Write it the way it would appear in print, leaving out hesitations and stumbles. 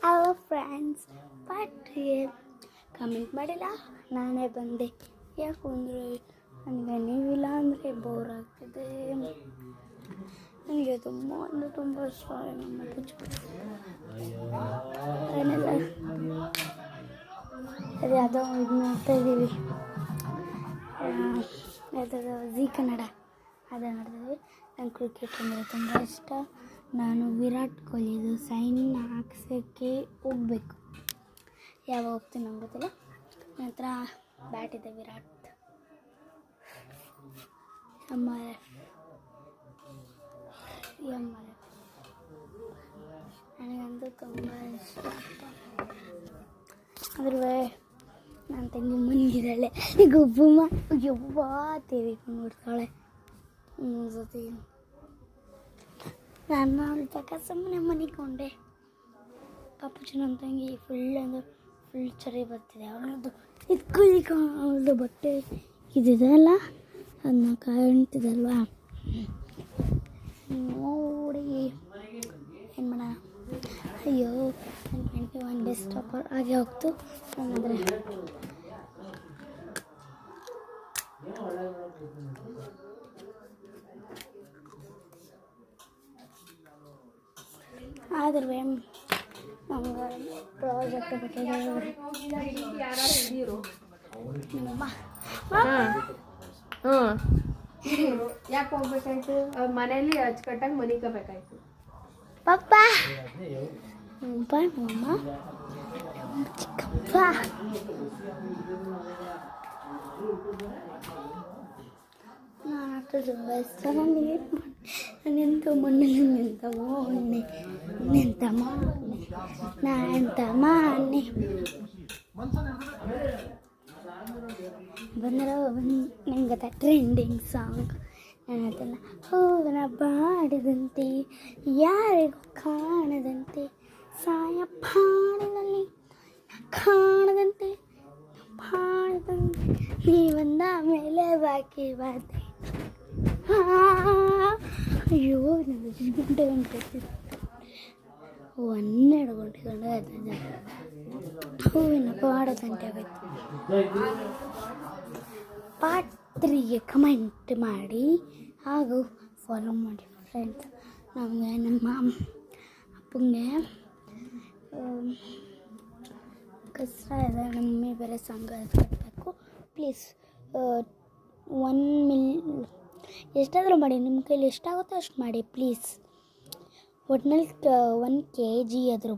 our friends. But comment ಮಾಡಿಲ್ಲ, ನಾನೇ ಬಂದೆ. ಯಾಕಂದರೆ ನನಗೆ ನೀವಿಲ್ಲ ಅಂದರೆ ಬೋರ್ ಆಗ್ತಿದೆ. ನನಗೆ ತುಂಬ ಇಷ್ಟ ನಮ್ಮ ಏನೆಲ್ಲ ಅದು ಯಾವುದೋ ಇದು ನೋಡ್ತಾ ಇದ್ದೀವಿ, ಯಾವುದಾದ್ರು ಜೀ ಕನ್ನಡ ಅದು ನೋಡ್ತೀವಿ. ನಂಗೆ ಕ್ರಿಕೆಟ್ ಅಂದರೆ ತುಂಬ ಇಷ್ಟ. ನಾನು ವಿರಾಟ್ ಕೊಹ್ಲಿದು ಸೈನ್ ಹಾಕ್ಸೋಕ್ಕೆ ಹೋಗಬೇಕು. ಯಾವಾಗ ಹೋಗ್ತೀನಿ ನಂಗೆ ಗೊತ್ತಿಲ್ಲ. ನನ್ನ ಹತ್ರ ಬ್ಯಾಟ್ ಇದೆ ವಿರಾಟ್. ನನಗಂತೂ ತುಂಬ ಇಷ್ಟ. ಅದ್ರೂ ನನ್ನ ತಂಗಿ ಮನಗಿದ್ದಾಳೆ. ಈಗ ಯವ್ವ ಟಿವಿ ನೋಡ್ತಾಳೆ. ಸತಿ ನಾನು ಅವಳ ಪಕ್ಕ ಸುಮ್ಮನೆ ಮನಿಕೊಂಡೆ. ಪಾಪುಚು ನನ್ನ ತಂಗಿ ಫುಲ್ ಚರಿ ಬರ್ತಿದೆ. ಅವಳದ್ದು ಅವಳದು ಬಟ್ಟೆ ಇದಿದೆಯಲ್ಲ, ಅದನ್ನ ಕಾಣ್ತಿದಲ್ವಾ, ನೋಡಿ ಏನು ಮಾಡೋಣ. ಅಯ್ಯೋ, ನನ್ನ 21 ಡೇಸ್ ಟಾಪರ್ ಹಾಗೆ ಹೋಗ್ತು. ಅಂದರೆ ಆದ್ರೆ ನಮ್ಗೆ ಪ್ರಾಜೆಕ್ಟ್ ಬೇಕಾದ್ರೆ ಯಾಕೆ ಹೋಗ್ಬೇಕಾಯ್ತು? ಅವ್ರ ಮನೇಲಿ ಅಚ್ಚುಕಟ್ಟಾಗಿ ಮನಿಕಬೇಕಾಯ್ತು. ಪಪ್ಪ ಮಮ್ಮ ಚಿಕ್ಕಪ್ಪ ನಾನು ತುಂಬ ಇಷ್ಟ. ನಾನೆಂತ ಮಣ್ಣಲ್ಲಿ ನಿಂತ ಮೊನ್ನೆ ನಿಂತ ಮೊನ್ನೆ ನಾನೆಂತ ಮಾನೆ ನಿಂಗದ ಟ್ರೆಂಡಿಂಗ್ ಸಾಂಗ್. ನಾನು ಅದನ್ನು ಹೂವಿನ ಬಾಡಿದಂತೆ ಯಾರಿಗೂ ಕಾಣದಂತೆ ಸಾಯ ಪಾಡದಲ್ಲಿ ಕಾಣದಂತೆ ಪಾಡದಂತೆ ನೀವಂದ ಮೇಲೆ ಬಾಕಿ ಬಾತೆ. ಅಯ್ಯೋ, ನಾನು 12 ಗಂಟೆ ಆಯ್ತದೆ. ಹೂವಿನ ಬಾಡದಂತೆ ಆಗೋಯ್ತು. ಪಾರ್ಟ್ 3ಗೆ ಕಮೆಂಟ್ ಮಾಡಿ ಹಾಗೂ ಫಾಲೋ ಮಾಡಿ ಫ್ರೆಂಡ್ಸ್. ನಮಗೆ ನಮ್ಮ ಅಪ್ಪಂಗೆ ಕಷ್ಟ ಇದೆ. ನಮ್ಮ ಮಮ್ಮಿ ಬೇರೆ ಸಂಘ ಕಟ್ಟಬೇಕು. ಪ್ಲೀಸ್ 1 ಮಿಲ್ ಎಷ್ಟಾದರೂ ಮಾಡಿ, ನಿಮ್ಮ ಕೈಲಿ ಎಷ್ಟಾಗುತ್ತೋ ಅಷ್ಟು ಮಾಡಿ ಪ್ಲೀಸ್. ಒಟ್ನಲ್ಲಿ 1 kg ಅದ್ರ